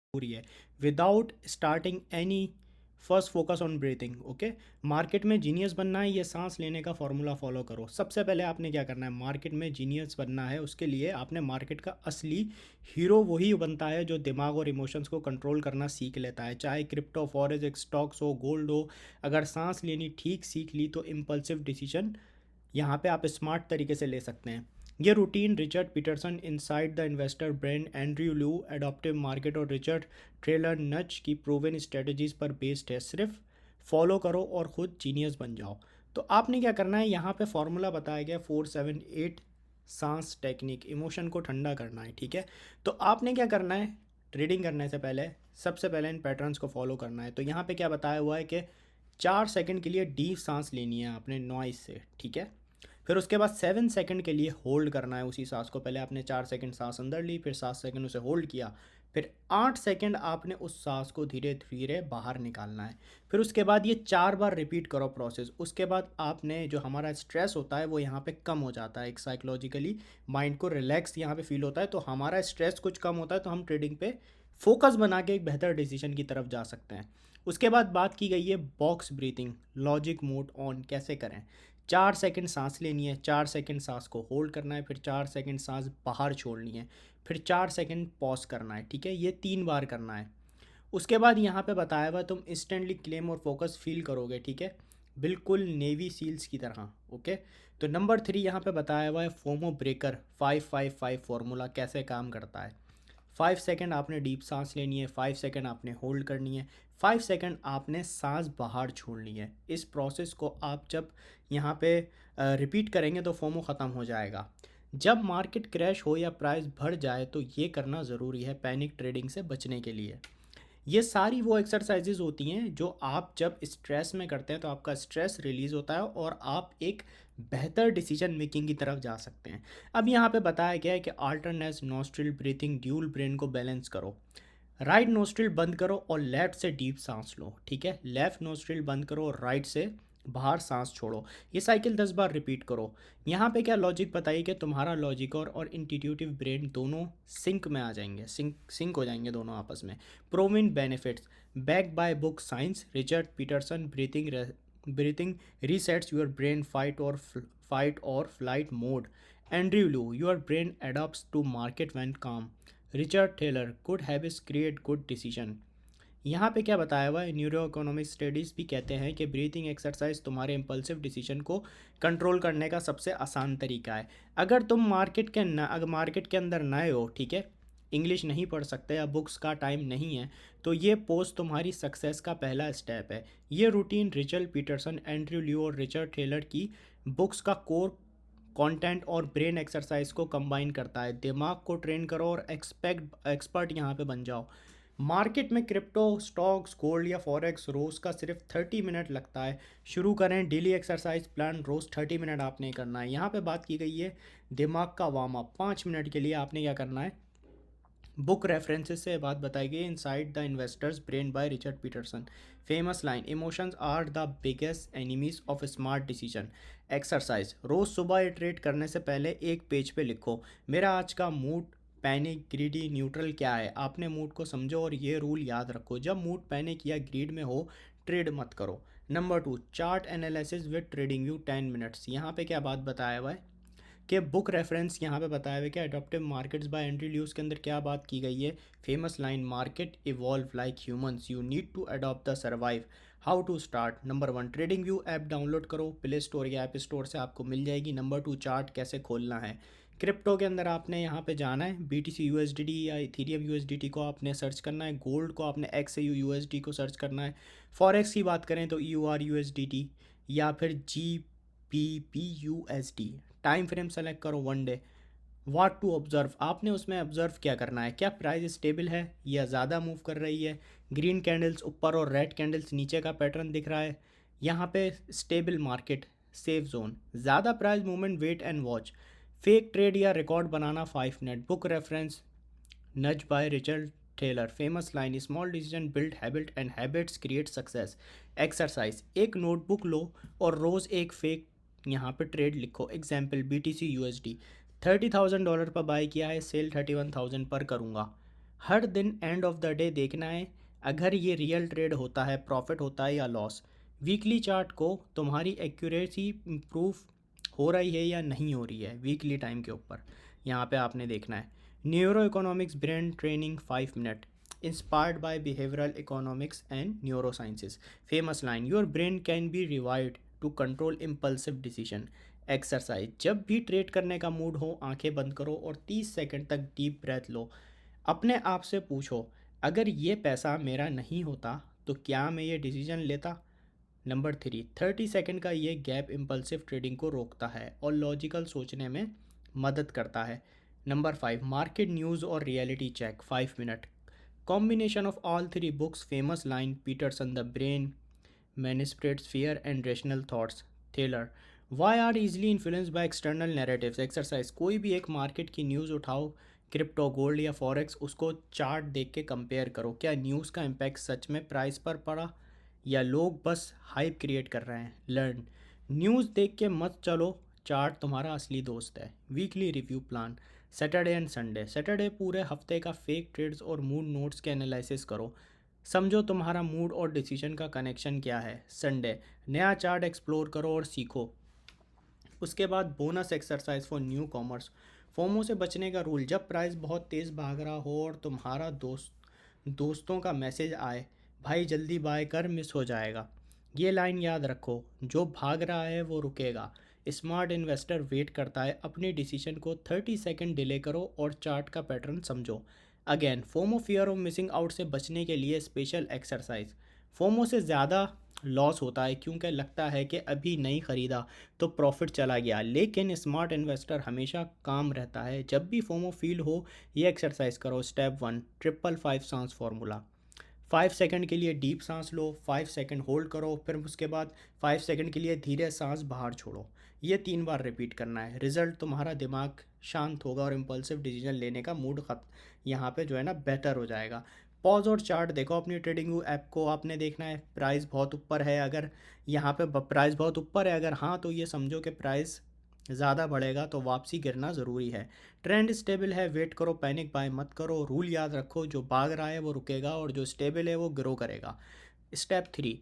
जरूरी है without starting any. First focus on breathing. Okay, market में जीनियस बनना है, ये सांस लेने का फॉर्मूला फॉलो करो। सबसे पहले आपने क्या करना है, मार्केट में जीनियस बनना है उसके लिए आपने मार्केट का असली हीरो वही बनता है जो दिमाग और इमोशंस को कंट्रोल करना सीख लेता है, चाहे क्रिप्टो फॉरेक्स स्टॉक्स हो गोल्ड हो। अगर सांस लेनी ठीक सीख ली तो इम्पल्सिव डिसीजन यहाँ पे आप स्मार्ट तरीके से ले सकते हैं। ये routine Richard Peterson inside the investor brain, Andrew Lo adaptive market और रिचर्ड ट्रेलर नच की प्रूवन स्ट्रेटजीज पर बेस्ड है। सिर्फ फॉलो करो और खुद जीनियस बन जाओ। तो आपने क्या करना है, यहाँ पे फॉर्मूला बताया गया 478 सांस टेक्निक, इमोशन को ठंडा करना है। ठीक है, तो आपने क्या करना है, ट्रेडिंग करने से पहले सबसे पहले इन पैटर्न्स को फॉलो करना है। तो यहाँ पे क्या बताया हुआ है कि 4 सेकंड के लिए डीप सांस लेनी है आपने नॉइज से। ठीक है, फिर उसके बाद 7 सेकंड के लिए होल्ड करना है उसी सांस को। पहले आपने 4 सेकंड सांस अंदर ली, फिर 7 सेकंड उसे होल्ड किया, फिर 8 सेकंड आपने उस सांस को धीरे धीरे बाहर निकालना है। फिर उसके बाद ये 4 बार रिपीट करो प्रोसेस। उसके बाद आपने जो हमारा स्ट्रेस होता है वो यहाँ पे कम हो जाता है, एक साइकोलॉजिकली माइंड को रिलैक्स यहाँ पे फील होता है, तो हमारा स्ट्रेस कुछ कम होता है, तो हम ट्रेडिंग पे फोकस बना के एक बेहतर डिसीजन की तरफ जा सकते हैं। उसके बाद बात की गई है box breathing, logic mode on कैसे करें। 4 सेकंड सांस लेनी है, 4 सेकंड सांस को होल्ड करना है, फिर 4 सेकंड सांस बाहर छोड़नी है, फिर 4 सेकंड पॉज करना है। ठीक है, ये 3 बार करना है। उसके बाद यहाँ पे बताया हुआ तुम इंस्टेंटली क्लेम और फोकस फील करोगे। ठीक है, बिल्कुल नेवी सील्स की तरह। ओके, तो नंबर 3 यहाँ पे बताया हुआ है फोमो ब्रेकर 555 फॉर्मूला कैसे काम करता है। 5 सेकंड आपने डीप सांस लेनी है, 5 सेकंड आपने होल्ड करनी है, 5 सेकंड आपने सांस बाहर छोड़नी है। इस प्रोसेस को आप जब यहाँ पे रिपीट करेंगे तो फोमो ख़त्म हो जाएगा। जब मार्केट क्रैश हो या प्राइस बढ़ जाए तो ये करना ज़रूरी है पैनिक ट्रेडिंग से बचने के लिए। ये सारी वो एक्सरसाइजेज होती हैं जो आप जब स्ट्रेस में करते हैं तो आपका स्ट्रेस रिलीज़ होता है और आप एक बेहतर डिसीजन मेकिंग की तरफ जा सकते हैं। अब यहाँ पे बताया गया है कि alternate nostril breathing dual brain को बैलेंस करो। राइट नोस्ट्रिल बंद करो और लेफ्ट से डीप सांस लो। ठीक है, लेफ्ट नोस्ट्रिल बंद करो और राइट से बाहर सांस छोड़ो। ये साइकिल 10 बार रिपीट करो। यहाँ पे क्या लॉजिक बताइए कि तुम्हारा लॉजिक और इंट्यूटिव ब्रेन दोनों सिंक में आ जाएंगे, सिंक हो जाएंगे दोनों आपस में। Proven benefits back by book science Richard Peterson breathing resets your brain fight और flight mode. Andrew Lo your brain adopts to market when calm. Richard Taylor good habits create good decision. यहाँ पे क्या बताया हुआ है, neuro economic studies भी कहते हैं कि ब्रीथिंग एक्सरसाइज तुम्हारे इम्पल्सिव डिसीजन को कंट्रोल करने का सबसे आसान तरीका है। अगर तुम अगर मार्केट के अंदर नए हो, ठीक है, इंग्लिश नहीं पढ़ सकते या बुक्स का टाइम नहीं है, तो ये पोस्ट तुम्हारी सक्सेस का पहला स्टेप है। ये रूटीन रिचर्ड पीटरसन, एंड्रयू ल्यू और रिचर्ड टेलर की बुक्स का कोर कंटेंट और ब्रेन एक्सरसाइज को कंबाइन करता है। दिमाग को ट्रेन करो और एक्सपर्ट यहाँ पे बन जाओ। मार्केट में क्रिप्टो स्टॉक्स गोल्ड या फॉरेक्स रोज़ का सिर्फ 30 मिनट लगता है। शुरू करें डेली एक्सरसाइज प्लान, रोज़ 30 मिनट आपने करना है। यहाँ पे बात की गई है दिमाग का वार्म अप, 5 मिनट के लिए आपने क्या करना है। बुक रेफरेंसेस से बात बताई गई, inside the investors brain by Richard Peterson. Famous line, emotions are the biggest enemies of smart decision. Exercise, रोज़ सुबह इटरेट करने से पहले एक पेज पे लिखो मेरा आज का मूड पैनिक ग्रीडी न्यूट्रल क्या है। आपने मूड को समझो और ये रूल याद रखो, जब मूड पैनिक या ग्रीड में हो ट्रेड मत करो। Number 2 chart analysis with trading view 10 minutes. यहाँ पे क्या बात बताया हुआ है कि बुक रेफरेंस यहाँ पे बताया हुआ है कि adaptive markets by Andrew Lo's के अंदर क्या बात की गई है। Famous line, market evolve like humans you need to adapt the survive. How to start, number 1 trading view app download करो, प्ले स्टोर या ऐप स्टोर से आपको मिल जाएगी। नंबर 2 चार्ट कैसे खोलना है। क्रिप्टो के अंदर आपने यहाँ पे जाना है, BTC USDT या इथीरियम USDT को आपने सर्च करना है, गोल्ड को आपने XAU USD को सर्च करना है। फॉरेक्स की बात करें तो EUR USDT या फिर GBP USD। Time frame select करो 1 डे। व्हाट टू ऑब्जर्व, आपने उसमें ऑब्जर्व क्या करना है, क्या प्राइस स्टेबल है या ज़्यादा मूव कर रही है। ग्रीन कैंडल्स ऊपर और रेड कैंडल्स नीचे का पैटर्न दिख रहा है। यहाँ पे स्टेबल मार्केट, सेफ जोन, ज़्यादा price movement, wait and watch. Fake trade या रिकॉर्ड बनाना 5 minute. Book reference nudge by Richard Thaler. Famous line, small decision build habit and habits create success. Exercise, एक notebook लो और रोज़ एक fake यहाँ पे ट्रेड लिखो। एग्जाम्पल BTC USD $30,000 पर बाय किया है, सेल 31,000 पर करूँगा। हर दिन एंड ऑफ द डे देखना है अगर ये रियल ट्रेड होता है, प्रॉफिट होता है या लॉस। वीकली चार्ट को तुम्हारी एक्यूरेसी इम्प्रूव हो रही है या नहीं हो रही है वीकली टाइम के ऊपर, यहाँ पे आपने देखना है। Neuro economics brain training 5 minute, inspired by behavioural economics and neuro sciences. Famous line, your brain can be rewired to control impulsive decision. Exercise, जब भी ट्रेड करने का मूड हो आंखें बंद करो और 30 सेकंड तक डीप ब्रेथ लो। अपने आप से पूछो, अगर ये पैसा मेरा नहीं होता तो क्या मैं ये डिसीजन लेता। नंबर 3, 30 सेकंड का ये गैप इम्पल्सिव ट्रेडिंग को रोकता है और लॉजिकल सोचने में मदद करता है। नंबर 5, मार्केट न्यूज़ और reality check 5 minute, combination of all three books. Famous line, Peterson, the brain manipulates fear and rational thoughts. Thaler, why are easily influenced by external narratives. Exercise, कोई भी एक market की news उठाओ, crypto, gold या forex, उसको chart देख के compare करो, क्या न्यूज़ का इम्पैक्ट सच में प्राइस पर पड़ा या लोग बस हाइप क्रिएट कर रहे हैं। लर्न, न्यूज़ देख के मत चलो, चार्ट तुम्हारा असली दोस्त है। Weekly review plan, Saturday and Sunday. Saturday पूरे हफ्ते का फेक ट्रेड्स और मूड नोट्स के एनालिसिस करो, समझो तुम्हारा मूड और डिसीजन का कनेक्शन क्या है। संडे नया चार्ट एक्सप्लोर करो और सीखो। उसके बाद bonus exercise for new commerce, FOMO से बचने का रूल, जब प्राइस बहुत तेज़ भाग रहा हो और तुम्हारा दोस्तों का मैसेज आए, भाई जल्दी बाय कर मिस हो जाएगा, ये लाइन याद रखो, जो भाग रहा है वो रुकेगा। स्मार्ट इन्वेस्टर वेट करता है, अपने डिसीजन को 30 सेकंड डिले करो और चार्ट का पैटर्न समझो। Again, FOMO fear of missing out से बचने के लिए स्पेशल एक्सरसाइज। फोमो से ज़्यादा लॉस होता है क्योंकि लगता है कि अभी नहीं ख़रीदा तो प्रॉफिट चला गया, लेकिन स्मार्ट इन्वेस्टर हमेशा काम रहता है। जब भी फोमो फील हो, ये एक्सरसाइज करो। स्टेप 1, ट्रिपल 5 सांस फार्मूला। 5 सेकंड के लिए डीप सांस लो, 5 सेकंड होल्ड करो, फिर उसके बाद 5 सेकंड के लिए धीरे सांस बाहर छोड़ो। ये 3 बार रिपीट करना है। रिजल्ट, तुम्हारा दिमाग शांत होगा और इम्पल्सिव डिसीजन लेने का मूड खत यहाँ पे जो है ना बेहतर हो जाएगा। पॉज और चार्ट देखो, अपनी ट्रेडिंग ऐप को आपने देखना है, प्राइस बहुत ऊपर है अगर, यहाँ पे प्राइस बहुत ऊपर है अगर हाँ, तो ये समझो कि प्राइस ज़्यादा बढ़ेगा तो वापसी गिरना ज़रूरी है। ट्रेंड स्टेबल है, वेट करो, पैनिक बाय मत करो। रूल याद रखो, जो भाग रहा है वो रुकेगा और जो स्टेबल है वो ग्रो करेगा। Step 3,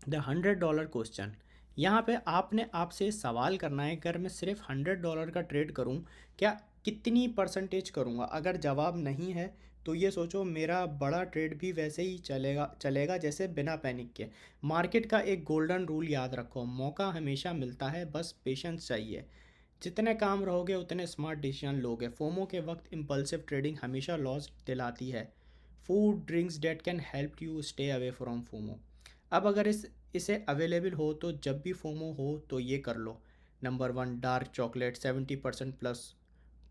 the $100 question. यहाँ पे आपने आपसे सवाल करना है, अगर मैं सिर्फ $100 का ट्रेड करूँ, क्या कितनी परसेंटेज करूँगा। अगर जवाब नहीं है तो ये सोचो, मेरा बड़ा ट्रेड भी वैसे ही चलेगा चलेगा जैसे, बिना पैनिक के। मार्केट का एक गोल्डन रूल याद रखो, मौका हमेशा मिलता है, बस पेशेंस चाहिए। जितने काम रहोगे उतने स्मार्ट डिसीजन लोगे। फोमो के वक्त इम्पल्सिव ट्रेडिंग हमेशा लॉस दिलाती है। Food drinks date can help you stay away from FOMO. अब अगर इसे अवेलेबल हो तो जब भी फोमो हो तो ये कर लो। Number 1, dark chocolate 70% plus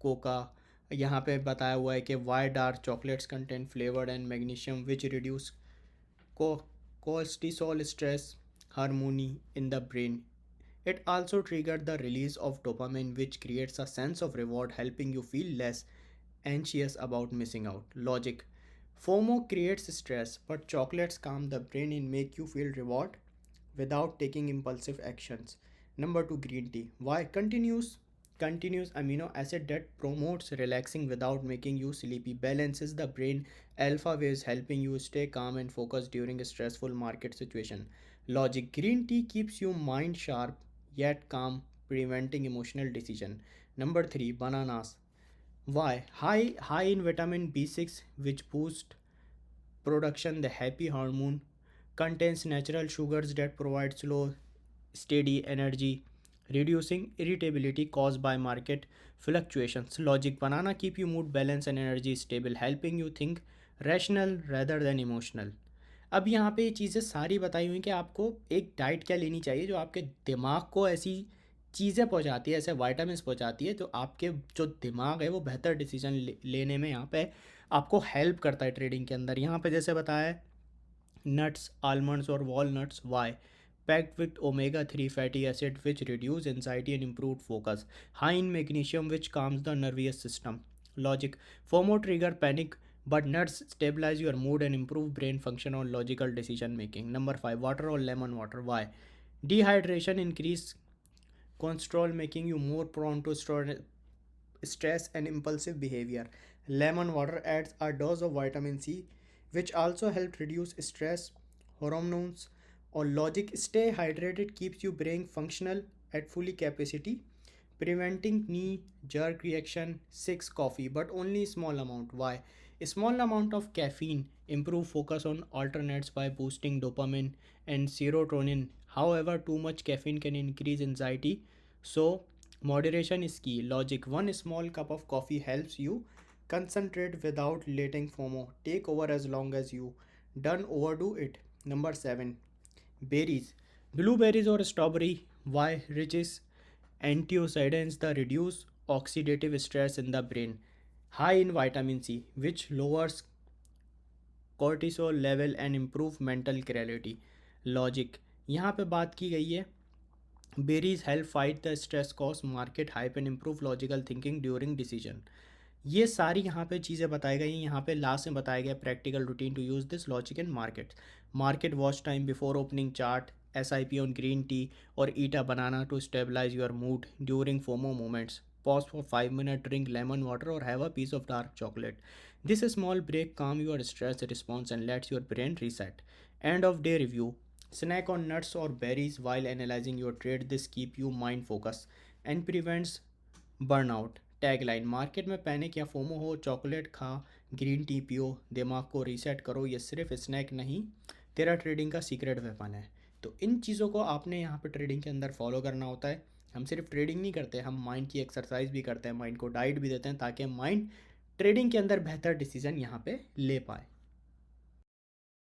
cocoa. यहाँ पे बताया हुआ है कि why dark chocolates content flavoured and magnesium which reduce को cortisol stress harmony in the brain. It also triggers the release of dopamine, which creates a sense of reward, helping you feel less anxious about missing out. Logic, FOMO creates stress, but chocolates calm the brain and make you feel reward without taking impulsive actions. Number 2, green tea. Why? Continuous amino acid that promotes relaxing without making you sleepy, balances the brain alpha waves, helping you stay calm and focused during a stressful market situation. Logic, green tea keeps your mind sharp yet calm, preventing emotional decision. Number 3, bananas. Why? High in vitamin B6, which boost production, the happy hormone, contains natural sugars that provide slow, steady energy, reducing irritability caused by market fluctuations. Logic, banana keep you mood balance and energy stable, helping you think rational rather than emotional. अब यहाँ पे ये चीज़ें सारी बताई हुई कि आपको एक डाइट क्या लेनी चाहिए जो आपके दिमाग को ऐसी चीज़ें पहुँचाती है, ऐसे वाइटामिन पहुँचाती है, तो आपके जो दिमाग है वो बेहतर डिसीजन लेने में यहाँ पे आपको हेल्प करता है ट्रेडिंग के अंदर। यहाँ पे जैसे बताया है, नट्स, आलमंड्स और walnuts. Why? Packed with omega 3 fatty acid which reduce anxiety and improve focus, high in magnesium which calms the nervous system. Logic, FOMO trigger panic but nuts stabilize your mood and improve brain function on logical decision making. Number 5, water or lemon water. Why? Dehydration increase cholesterol, making you more prone to stress and impulsive behavior. Lemon water adds a dose of vitamin C, which also help reduce stress hormones. Or logic, stay hydrated keeps your brain functional at fully capacity, preventing knee jerk reaction. 6 coffee, but only small amount. Why? A small amount of caffeine improve focus on alternates by boosting dopamine and serotonin. However, too much caffeine can increase anxiety, so moderation is key. Logic, one small cup of coffee helps you concentrate without letting FOMO take over as long as you don't overdo it. Number 7, berries. Blueberries or strawberry. Why? Riches antioxidants that reduce oxidative stress in the brain. High in vitamin C, which lowers cortisol level and improve mental clarity. Logic, यहाँ पे बात की गई है berries help fight the stress cause market hype and improve logical thinking during decision. ये सारी यहाँ पे चीज़ें बताई गई हैं। यहाँ पे लास्ट में बताया गया practical routine to use this logic in market. Market watch time before opening chart, SIP on green tea, or eat a banana to stabilize your mood during FOMO moments. Pause for 5 minutes, drink lemon water, or have a piece of dark chocolate. This small break calm your stress response and lets your brain reset. End of day review. Snack on nuts or berries while analyzing your trade. This keep you mind focus and prevents burnout. Tagline, market में panic या FOMO हो, chocolate खा, green tea पियो, दिमाग को reset करो। ये सिर्फ स्नैक नहीं, तेरा ट्रेडिंग का सीक्रेट वेपन है। तो इन चीज़ों को आपने यहाँ पे ट्रेडिंग के अंदर फॉलो करना होता है। हम सिर्फ ट्रेडिंग नहीं करते, हम माइंड की एक्सरसाइज भी करते हैं, माइंड को डाइट भी देते हैं ताकि माइंड ट्रेडिंग के अंदर बेहतर डिसीजन यहाँ पे ले पाए।